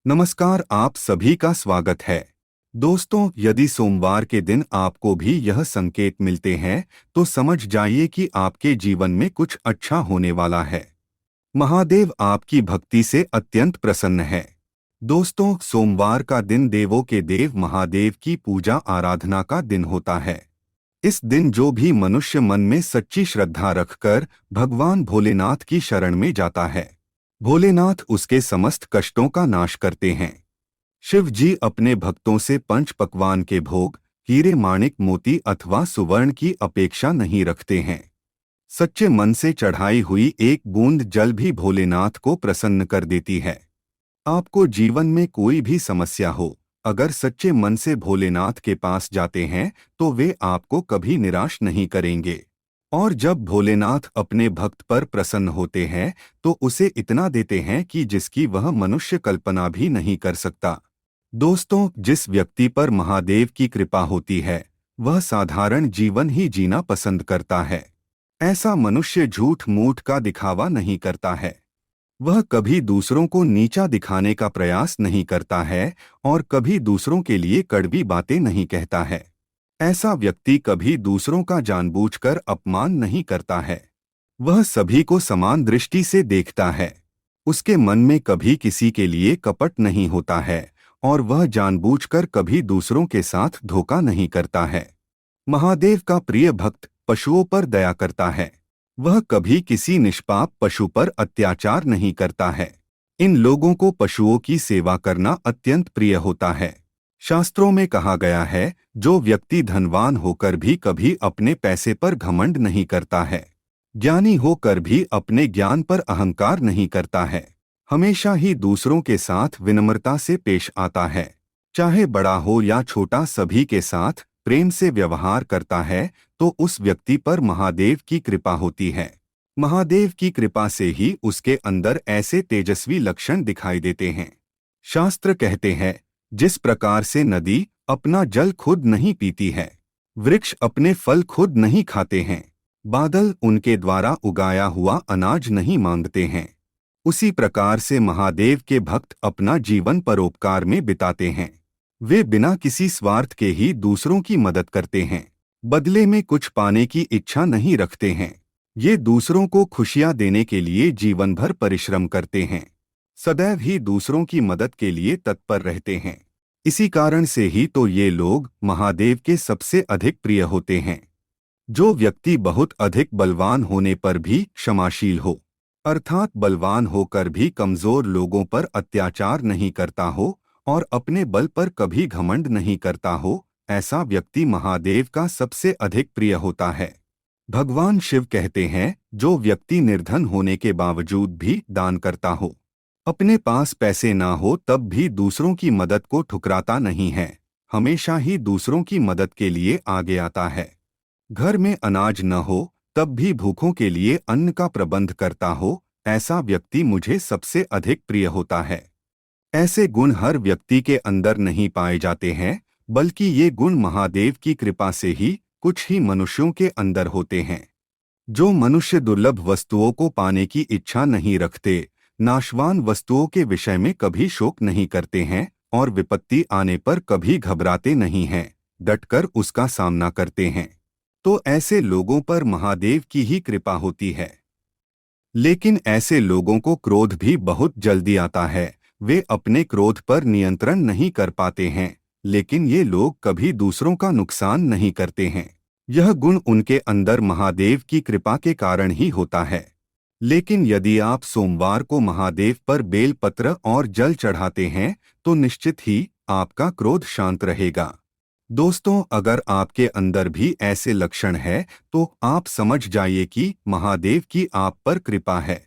नमस्कार, आप सभी का स्वागत है। दोस्तों, यदि सोमवार के दिन आपको भी यह संकेत मिलते हैं, तो समझ जाइए कि आपके जीवन में कुछ अच्छा होने वाला है। महादेव आपकी भक्ति से अत्यंत प्रसन्न है। दोस्तों, सोमवार का दिन देवों के देव महादेव की पूजा आराधना का दिन होता है। इस दिन जो भी मनुष्य मन में सच्ची श्रद्धा रखकर भगवान भोलेनाथ की शरण में जाता है, भोलेनाथ उसके समस्त कष्टों का नाश करते हैं। शिव जी अपने भक्तों से पंच पकवान के भोग, हीरे माणिक मोती अथवा सुवर्ण की अपेक्षा नहीं रखते हैं। सच्चे मन से चढ़ाई हुई एक बूंद जल भी भोलेनाथ को प्रसन्न कर देती है। आपको जीवन में कोई भी समस्या हो, अगर सच्चे मन से भोलेनाथ के पास जाते हैं तो वे आपको कभी निराश नहीं करेंगे। और जब भोलेनाथ अपने भक्त पर प्रसन्न होते हैं तो उसे इतना देते हैं कि जिसकी वह मनुष्य कल्पना भी नहीं कर सकता। दोस्तों, जिस व्यक्ति पर महादेव की कृपा होती है, वह साधारण जीवन ही जीना पसंद करता है। ऐसा मनुष्य झूठ मूठ का दिखावा नहीं करता है। वह कभी दूसरों को नीचा दिखाने का प्रयास नहीं करता है और कभी दूसरों के लिए कड़वी बातें नहीं कहता है। ऐसा व्यक्ति कभी दूसरों का जानबूझकर अपमान नहीं करता है। वह सभी को समान दृष्टि से देखता है। उसके मन में कभी किसी के लिए कपट नहीं होता है और वह जानबूझकर कभी दूसरों के साथ धोखा नहीं करता है। महादेव का प्रिय भक्त पशुओं पर दया करता है। वह कभी किसी निष्पाप पशु पर अत्याचार नहीं करता है। इन लोगों को पशुओं की सेवा करना अत्यंत प्रिय होता है। शास्त्रों में कहा गया है, जो व्यक्ति धनवान होकर भी कभी अपने पैसे पर घमंड नहीं करता है, ज्ञानी होकर भी अपने ज्ञान पर अहंकार नहीं करता है, हमेशा ही दूसरों के साथ विनम्रता से पेश आता है, चाहे बड़ा हो या छोटा सभी के साथ प्रेम से व्यवहार करता है, तो उस व्यक्ति पर महादेव की कृपा होती है। महादेव की कृपा से ही उसके अंदर ऐसे तेजस्वी लक्षण दिखाई देते हैं। शास्त्र कहते हैं, जिस प्रकार से नदी अपना जल खुद नहीं पीती है, वृक्ष अपने फल खुद नहीं खाते हैं, बादल उनके द्वारा उगाया हुआ अनाज नहीं मांगते हैं, उसी प्रकार से महादेव के भक्त अपना जीवन परोपकार में बिताते हैं। वे बिना किसी स्वार्थ के ही दूसरों की मदद करते हैं, बदले में कुछ पाने की इच्छा नहीं रखते हैं। ये दूसरों को खुशियां देने के लिए जीवन भर परिश्रम करते हैं, सदैव ही दूसरों की मदद के लिए तत्पर रहते हैं। इसी कारण से ही तो ये लोग महादेव के सबसे अधिक प्रिय होते हैं। जो व्यक्ति बहुत अधिक बलवान होने पर भी क्षमाशील हो, अर्थात बलवान होकर भी कमजोर लोगों पर अत्याचार नहीं करता हो और अपने बल पर कभी घमंड नहीं करता हो, ऐसा व्यक्ति महादेव का सबसे अधिक प्रिय होता है। भगवान शिव कहते हैं, जो व्यक्ति निर्धन होने के बावजूद भी दान करता हो, अपने पास पैसे ना हो तब भी दूसरों की मदद को ठुकराता नहीं है, हमेशा ही दूसरों की मदद के लिए आगे आता है, घर में अनाज न हो तब भी भूखों के लिए अन्न का प्रबंध करता हो, ऐसा व्यक्ति मुझे सबसे अधिक प्रिय होता है। ऐसे गुण हर व्यक्ति के अंदर नहीं पाए जाते हैं, बल्कि ये गुण महादेव की कृपा से ही कुछ ही मनुष्यों के अंदर होते हैं। जो मनुष्य दुर्लभ वस्तुओं को पाने की इच्छा नहीं रखते, नाशवान वस्तुओं के विषय में कभी शोक नहीं करते हैं और विपत्ति आने पर कभी घबराते नहीं हैं, डटकर उसका सामना करते हैं, तो ऐसे लोगों पर महादेव की ही कृपा होती है। लेकिन ऐसे लोगों को क्रोध भी बहुत जल्दी आता है। वे अपने क्रोध पर नियंत्रण नहीं कर पाते हैं, लेकिन ये लोग कभी दूसरों का नुकसान नहीं करते हैं। यह गुण उनके अंदर महादेव की कृपा के कारण ही होता है। लेकिन यदि आप सोमवार को महादेव पर बेल पत्र और जल चढ़ाते हैं तो निश्चित ही आपका क्रोध शांत रहेगा। दोस्तों, अगर आपके अंदर भी ऐसे लक्षण है तो आप समझ जाइए कि महादेव की आप पर कृपा है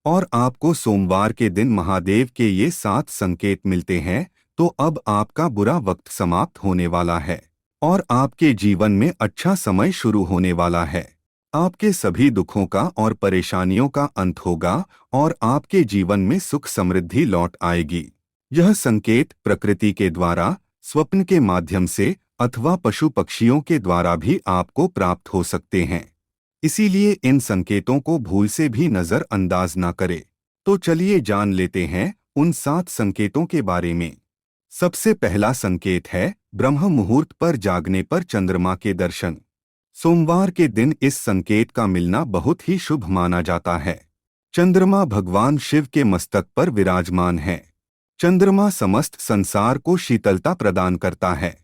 और आपको सोमवार के दिन महादेव के ये 7 संकेत मिलते हैं, तो अब आपका बुरा वक्त समाप्त होने वाला है और आपके जीवन में अच्छा समय शुरू होने वाला है। आपके सभी दुखों का और परेशानियों का अंत होगा और आपके जीवन में सुख समृद्धि लौट आएगी। यह संकेत प्रकृति के द्वारा, स्वप्न के माध्यम से अथवा पशु पक्षियों के द्वारा भी आपको प्राप्त हो सकते हैं। इसीलिए इन संकेतों को भूल से भी नजरअंदाज न करें। तो चलिए जान लेते हैं उन 7 संकेतों के बारे में। सबसे पहला संकेत है ब्रह्म मुहूर्त पर जागने पर चंद्रमा के दर्शन। सोमवार के दिन इस संकेत का मिलना बहुत ही शुभ माना जाता है। चंद्रमा भगवान शिव के मस्तक पर विराजमान है। चंद्रमा समस्त संसार को शीतलता प्रदान करता है।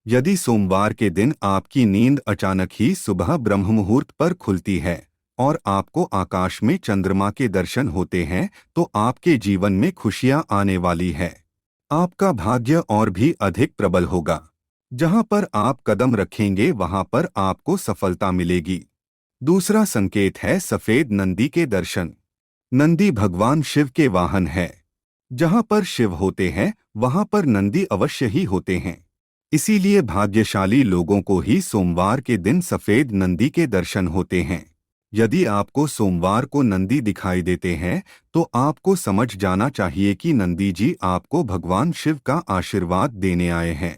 यदि सोमवार के दिन आपकी नींद अचानक ही सुबह ब्रह्म मुहूर्त पर खुलती है और आपको आकाश में चंद्रमा के दर्शन होते हैं, तो आपके जीवन में खुशियां आने वाली है। आपका भाग्य और भी अधिक प्रबल होगा। जहां पर आप कदम रखेंगे वहां पर आपको सफलता मिलेगी। दूसरा संकेत है सफेद नंदी के दर्शन। नंदी भगवान शिव के वाहन है। जहां पर शिव होते हैं वहां पर नंदी अवश्य ही होते हैं। इसीलिए भाग्यशाली लोगों को ही सोमवार के दिन सफेद नंदी के दर्शन होते हैं। यदि आपको सोमवार को नंदी दिखाई देते हैं तो आपको समझ जाना चाहिए कि नंदी जी आपको भगवान शिव का आशीर्वाद देने आए हैं।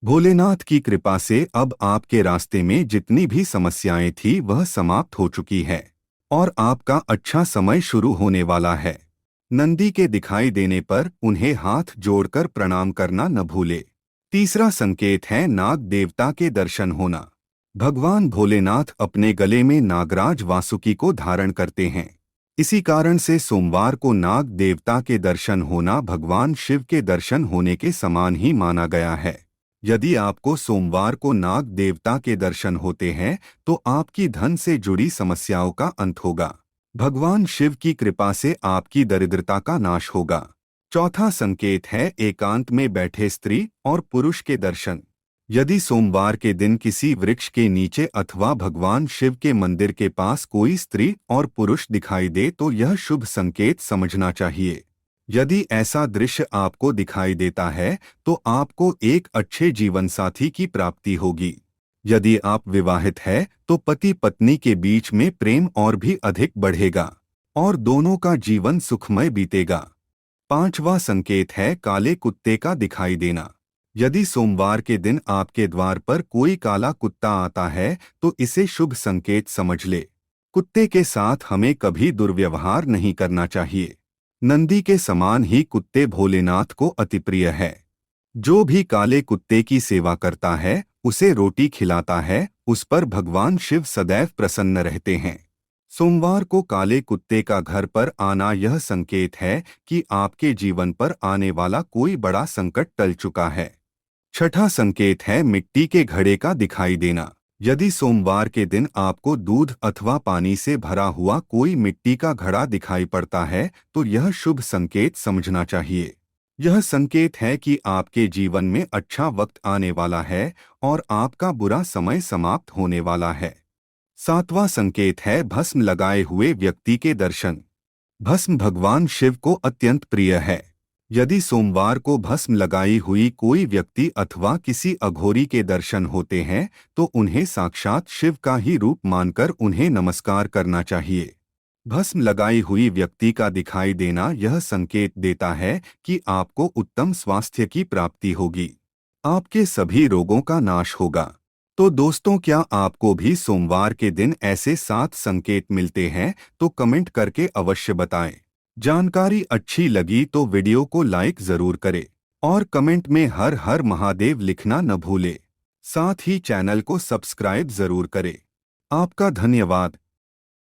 भोलेनाथ की कृपा से अब आपके रास्ते में जितनी भी समस्याएं थी वह समाप्त हो चुकी है और आपका अच्छा समय शुरू होने वाला है। नंदी के दिखाई देने पर उन्हें हाथ जोड़कर प्रणाम करना न भूले। तीसरा संकेत है नाग देवता के दर्शन होना। भगवान भोलेनाथ अपने गले में नागराज वासुकी को धारण करते हैं। इसी कारण से सोमवार को नाग देवता के दर्शन होना भगवान शिव के दर्शन होने के समान ही माना गया है। यदि आपको सोमवार को नाग देवता के दर्शन होते हैं तो आपकी धन से जुड़ी समस्याओं का अंत होगा। भगवान शिव की कृपा से आपकी दरिद्रता का नाश होगा। चौथा संकेत है एकांत में बैठे स्त्री और पुरुष के दर्शन। यदि सोमवार के दिन किसी वृक्ष के नीचे अथवा भगवान शिव के मंदिर के पास कोई स्त्री और पुरुष दिखाई दे तो यह शुभ संकेत समझना चाहिए। यदि ऐसा दृश्य आपको दिखाई देता है तो आपको एक अच्छे जीवन साथी की प्राप्ति होगी। यदि आप विवाहित हैं तो पति पत्नी के बीच में प्रेम और भी अधिक बढ़ेगा और दोनों का जीवन सुखमय बीतेगा। पांचवा संकेत है काले कुत्ते का दिखाई देना। यदि सोमवार के दिन आपके द्वार पर कोई काला कुत्ता आता है तो इसे शुभ संकेत समझ ले। कुत्ते के साथ हमें कभी दुर्व्यवहार नहीं करना चाहिए। नंदी के समान ही कुत्ते भोलेनाथ को अति प्रिय है। जो भी काले कुत्ते की सेवा करता है, उसे रोटी खिलाता है, उस पर भगवान शिव सदैव प्रसन्न रहते हैं। सोमवार को काले कुत्ते का घर पर आना यह संकेत है कि आपके जीवन पर आने वाला कोई बड़ा संकट टल चुका है। छठा संकेत है मिट्टी के घड़े का दिखाई देना। यदि सोमवार के दिन आपको दूध अथवा पानी से भरा हुआ कोई मिट्टी का घड़ा दिखाई पड़ता है तो यह शुभ संकेत समझना चाहिए। यह संकेत है कि आपके जीवन में अच्छा वक्त आने वाला है और आपका बुरा समय समाप्त होने वाला है। सातवां संकेत है भस्म लगाए हुए व्यक्ति के दर्शन। भस्म भगवान शिव को अत्यंत प्रिय है। यदि सोमवार को भस्म लगाई हुई कोई व्यक्ति अथवा किसी अघोरी के दर्शन होते हैं तो उन्हें साक्षात शिव का ही रूप मानकर उन्हें नमस्कार करना चाहिए। भस्म लगाई हुई व्यक्ति का दिखाई देना यह संकेत देता है कि आपको उत्तम स्वास्थ्य की प्राप्ति होगी। आपके सभी रोगों का नाश होगा। तो दोस्तों, क्या आपको भी सोमवार के दिन ऐसे 7 संकेत मिलते हैं? तो कमेंट करके अवश्य बताएं। जानकारी अच्छी लगी तो वीडियो को लाइक जरूर करें और कमेंट में हर हर महादेव लिखना न भूलें। साथ ही चैनल को सब्सक्राइब जरूर करें। आपका धन्यवाद।